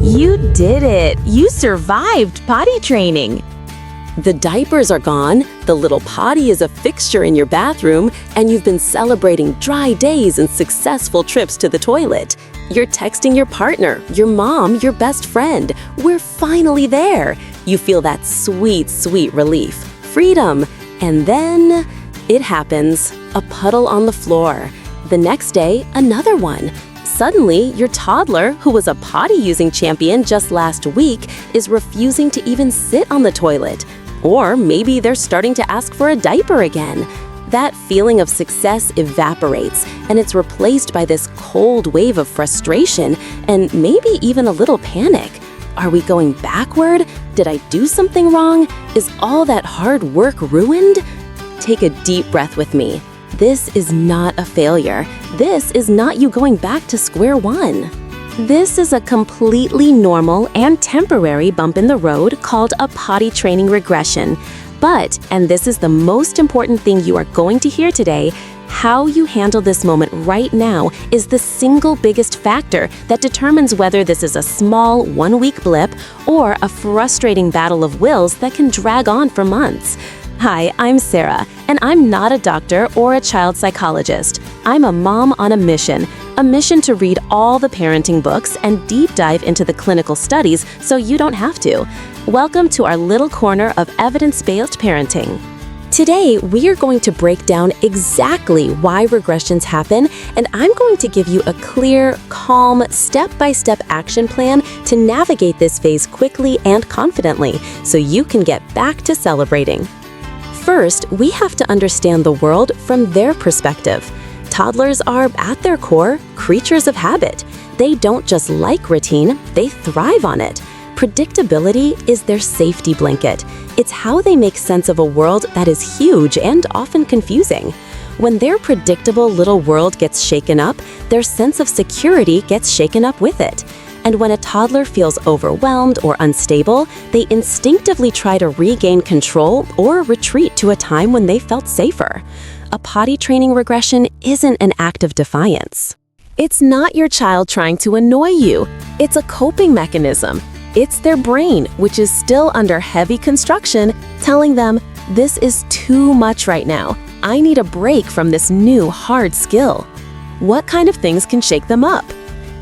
You did it! You survived potty training! The diapers are gone, the little potty is a fixture in your bathroom, and you've been celebrating dry days and successful trips to the toilet. You're texting your partner, your mom, your best friend. We're finally there. You feel that sweet, sweet relief, freedom. And then it happens, a puddle on the floor. The next day, another one. Suddenly, your toddler, who was a potty-using champion just last week, is refusing to even sit on the toilet. Or maybe they're starting to ask for a diaper again. That feeling of success evaporates, and it's replaced by this cold wave of frustration and maybe even a little panic. Are we going backward? Did I do something wrong? Is all that hard work ruined? Take a deep breath with me. This is not a failure. This is not you going back to square one. This is a completely normal and temporary bump in the road called a potty training regression. But, and this is the most important thing you are going to hear today, how you handle this moment right now is the single biggest factor that determines whether this is a small one-week blip or a frustrating battle of wills that can drag on for months. Hi, I'm Sarah, and I'm not a doctor or a child psychologist. I'm a mom on a mission to read all the parenting books and deep dive into the clinical studies so you don't have to. Welcome to our little corner of evidence-based parenting. Today, we are going to break down exactly why regressions happen, and I'm going to give you a clear, calm, step-by-step action plan to navigate this phase quickly and confidently so you can get back to celebrating. First, we have to understand the world from their perspective. Toddlers are, at their core, creatures of habit. They don't just like routine, they thrive on it. Predictability is their safety blanket. It's how they make sense of a world that is huge and often confusing. When their predictable little world gets shaken up, their sense of security gets shaken up with it. And when a toddler feels overwhelmed or unstable, they instinctively try to regain control or retreat to a time when they felt safer. A potty training regression isn't an act of defiance. It's not your child trying to annoy you. It's a coping mechanism. It's their brain, which is still under heavy construction, telling them, this is too much right now. I need a break from this new hard skill. What kind of things can shake them up?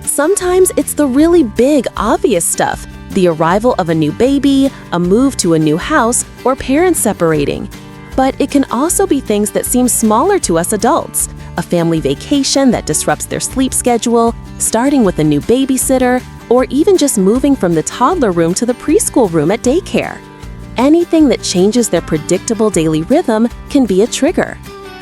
Sometimes it's the really big, obvious stuff, the arrival of a new baby, a move to a new house, or parents separating. But it can also be things that seem smaller to us adults, a family vacation that disrupts their sleep schedule, starting with a new babysitter, or even just moving from the toddler room to the preschool room at daycare. Anything that changes their predictable daily rhythm can be a trigger.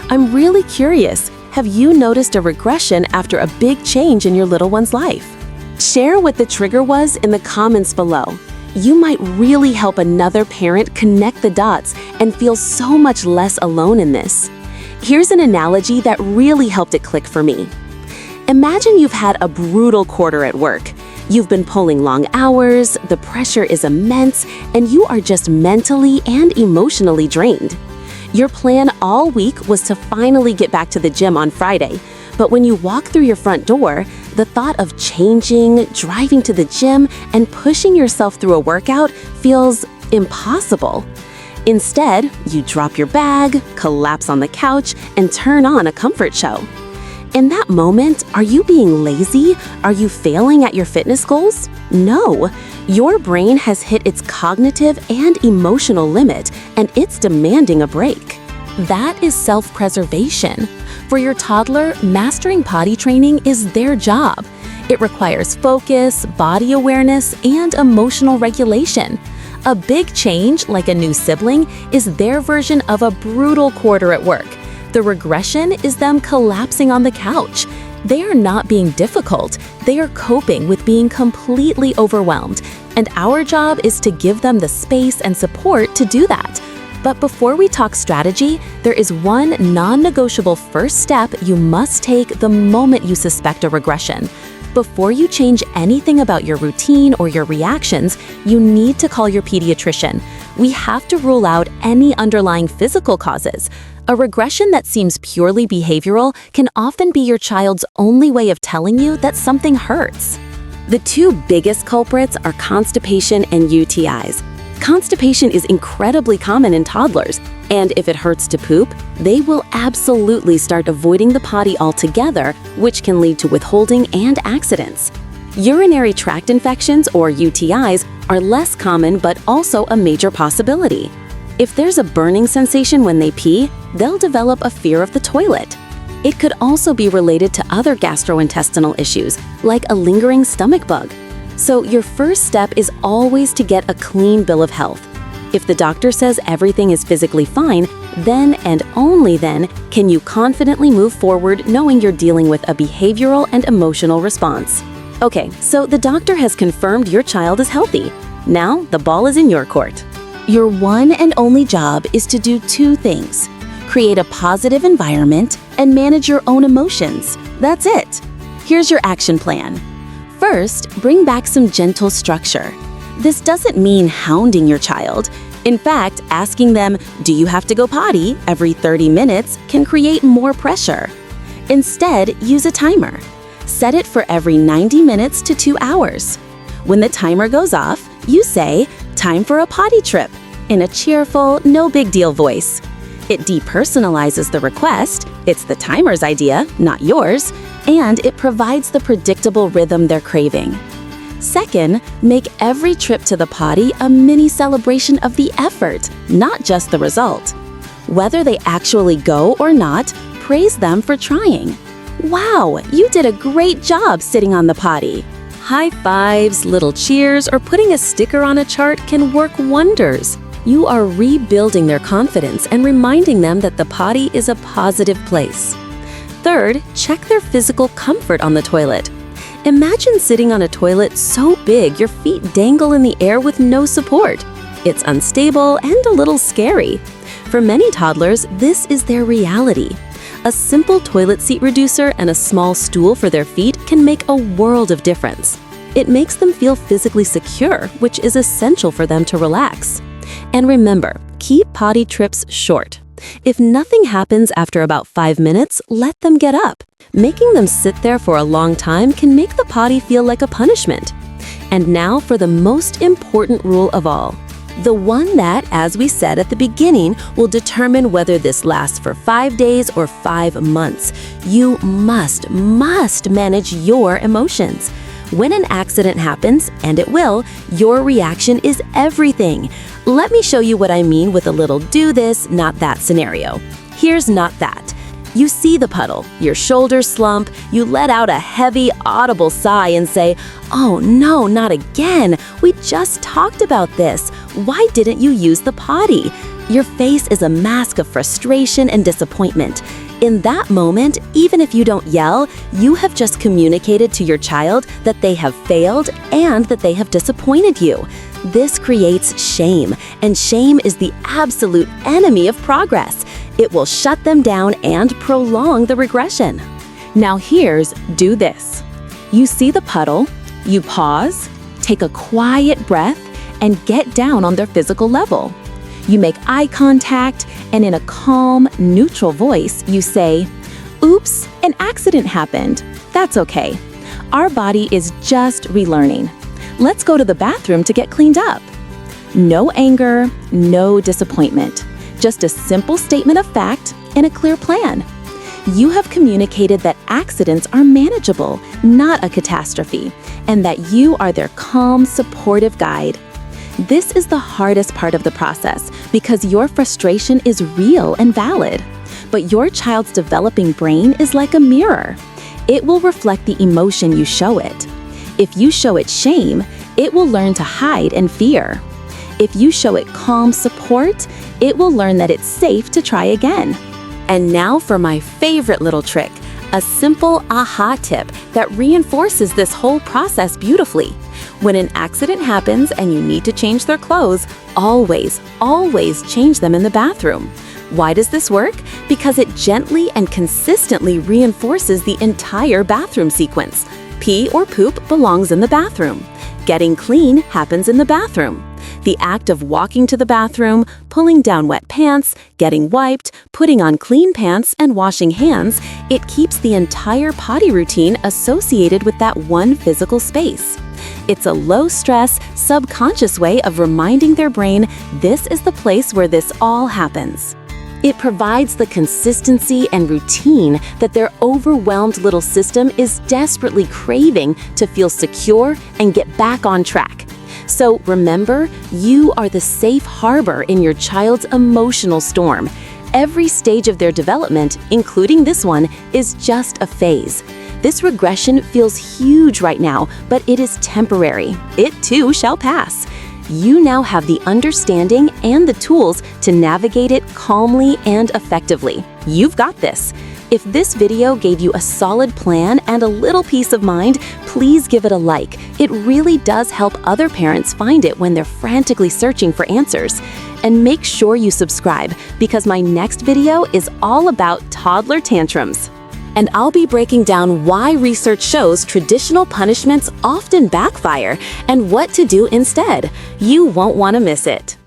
I'm really curious. Have you noticed a regression after a big change in your little one's life? Share what the trigger was in the comments below. You might really help another parent connect the dots and feel so much less alone in this. Here's an analogy that really helped it click for me. Imagine you've had a brutal quarter at work. You've been pulling long hours, the pressure is immense, and you are just mentally and emotionally drained. Your plan all week was to finally get back to the gym on Friday, but when you walk through your front door, the thought of changing, driving to the gym, and pushing yourself through a workout feels impossible. Instead, you drop your bag, collapse on the couch, and turn on a comfort show. In that moment, are you being lazy? Are you failing at your fitness goals? No. Your brain has hit its cognitive and emotional limit, and it's demanding a break. That is self-preservation. For your toddler, mastering potty training is their job. It requires focus, body awareness, and emotional regulation. A big change, like a new sibling, is their version of a brutal quarter at work. The regression is them collapsing on the couch. They are not being difficult. They are coping with being completely overwhelmed. And our job is to give them the space and support to do that. But before we talk strategy, there is one non-negotiable first step you must take the moment you suspect a regression. Before you change anything about your routine or your reactions, you need to call your pediatrician. We have to rule out any underlying physical causes. A regression that seems purely behavioral can often be your child's only way of telling you that something hurts. The two biggest culprits are constipation and UTIs. Constipation is incredibly common in toddlers, and if it hurts to poop, they will absolutely start avoiding the potty altogether, which can lead to withholding and accidents. Urinary tract infections, or UTIs, are less common but also a major possibility. If there's a burning sensation when they pee, they'll develop a fear of the toilet. It could also be related to other gastrointestinal issues, like a lingering stomach bug. So your first step is always to get a clean bill of health. If the doctor says everything is physically fine, then and only then can you confidently move forward knowing you're dealing with a behavioral and emotional response. Okay, so the doctor has confirmed your child is healthy. Now the ball is in your court. Your one and only job is to do two things: create a positive environment and manage your own emotions. That's it. Here's your action plan. First, bring back some gentle structure. This doesn't mean hounding your child. In fact, asking them, "Do you have to go potty?" every 30 minutes can create more pressure. Instead, use a timer. Set it for every 90 minutes to 2 hours. When the timer goes off, you say, "Time for a potty trip," in a cheerful, no big deal voice. It depersonalizes the request, it's the timer's idea, not yours, and it provides the predictable rhythm they're craving. Second, make every trip to the potty a mini celebration of the effort, not just the result. Whether they actually go or not, praise them for trying. "Wow, you did a great job sitting on the potty." High fives, little cheers, or putting a sticker on a chart can work wonders. You are rebuilding their confidence and reminding them that the potty is a positive place. Third, check their physical comfort on the toilet. Imagine sitting on a toilet so big your feet dangle in the air with no support. It's unstable and a little scary. For many toddlers, this is their reality. A simple toilet seat reducer and a small stool for their feet can make a world of difference. It makes them feel physically secure, which is essential for them to relax. And remember, keep potty trips short. If nothing happens after about 5 minutes, let them get up. Making them sit there for a long time can make the potty feel like a punishment. And now for the most important rule of all. The one that, as we said at the beginning, will determine whether this lasts for 5 days or 5 months. You must manage your emotions. When an accident happens, and it will, your reaction is everything. Let me show you what I mean with a little do this, not that scenario. Here's not that. You see the puddle, your shoulders slump, you let out a heavy, audible sigh and say, "Oh no, not again. We just talked about this. Why didn't you use the potty?" Your face is a mask of frustration and disappointment. In that moment, even if you don't yell, you have just communicated to your child that they have failed and that they have disappointed you. This creates shame, and shame is the absolute enemy of progress. It will shut them down and prolong the regression. Now here's do this. You see the puddle, you pause, take a quiet breath, and get down on their physical level. You make eye contact, and in a calm, neutral voice, you say, "Oops, an accident happened. That's okay. Our body is just relearning. Let's go to the bathroom to get cleaned up." No anger, no disappointment. Just a simple statement of fact and a clear plan. You have communicated that accidents are manageable, not a catastrophe, and that you are their calm, supportive guide. This is the hardest part of the process because your frustration is real and valid. But your child's developing brain is like a mirror. It will reflect the emotion you show it. If you show it shame, it will learn to hide and fear. If you show it calm support, it will learn that it's safe to try again. And now for my favorite little trick, a simple aha tip that reinforces this whole process beautifully. When an accident happens and you need to change their clothes, always change them in the bathroom. Why does this work? Because it gently and consistently reinforces the entire bathroom sequence. Pee or poop belongs in the bathroom. Getting clean happens in the bathroom. The act of walking to the bathroom, pulling down wet pants, getting wiped, putting on clean pants, and washing hands, it keeps the entire potty routine associated with that one physical space. It's a low-stress, subconscious way of reminding their brain this is the place where this all happens. It provides the consistency and routine that their overwhelmed little system is desperately craving to feel secure and get back on track. So remember, you are the safe harbor in your child's emotional storm. Every stage of their development, including this one, is just a phase. This regression feels huge right now, but it is temporary. It too shall pass. You now have the understanding and the tools to navigate it calmly and effectively. You've got this. If this video gave you a solid plan and a little peace of mind, please give it a like. It really does help other parents find it when they're frantically searching for answers. And make sure you subscribe, because my next video is all about toddler tantrums. And I'll be breaking down why research shows traditional punishments often backfire and what to do instead. You won't want to miss it.